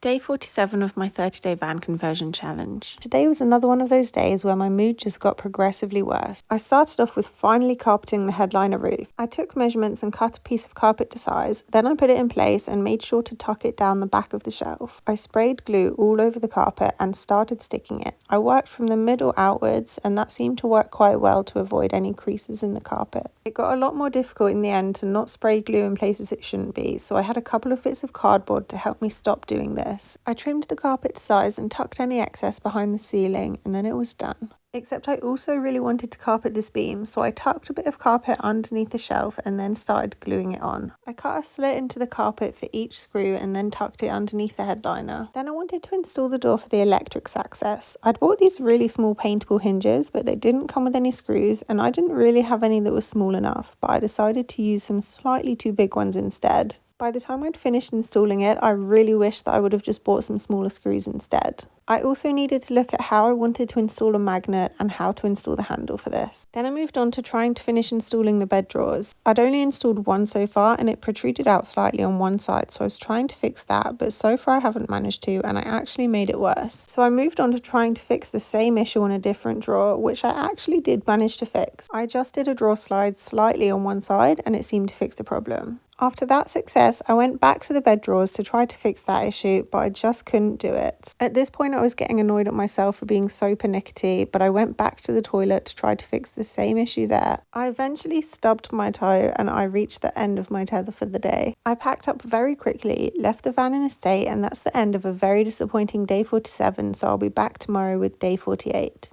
Day 47 of my 30-day van conversion challenge. Today was another one of those days where my mood just got progressively worse. I started off with finally carpeting the headliner roof. I took measurements and cut a piece of carpet to size, then I put it in place and made sure to tuck it down the back of the shelf. I sprayed glue all over the carpet and started sticking it. I worked from the middle outwards, and that seemed to work quite well to avoid any creases in the carpet. It got a lot more difficult in the end to not spray glue in places it shouldn't be, so I had a couple of bits of cardboard to help me stop doing this. I trimmed the carpet to size and tucked any excess behind the ceiling, and then it was done. Except I also really wanted to carpet this beam, so I tucked a bit of carpet underneath the shelf and then started gluing it on. I cut a slit into the carpet for each screw and then tucked it underneath the headliner. Then I wanted to install the door for the electrics access. I'd bought these really small paintable hinges, but they didn't come with any screws, and I didn't really have any that were small enough, but I decided to use some slightly too big ones instead. By the time I'd finished installing it, I really wished that I would have just bought some smaller screws instead. I also needed to look at how I wanted to install a magnet and how to install the handle for this. Then I moved on to trying to finish installing the bed drawers. I'd only installed one so far and it protruded out slightly on one side, so I was trying to fix that, but so far I haven't managed to, and I actually made it worse. So I moved on to trying to fix the same issue on a different drawer, which I actually did manage to fix. I adjusted a drawer slide slightly on one side and it seemed to fix the problem. After that success, I went back to the bed drawers to try to fix that issue, but I just couldn't do it. At this point, I was getting annoyed at myself for being so pernickety, but I went back to the toilet to try to fix the same issue there. I eventually stubbed my toe and I reached the end of my tether for the day. I packed up very quickly, left the van in a state, and that's the end of a very disappointing day 47, so I'll be back tomorrow with day 48.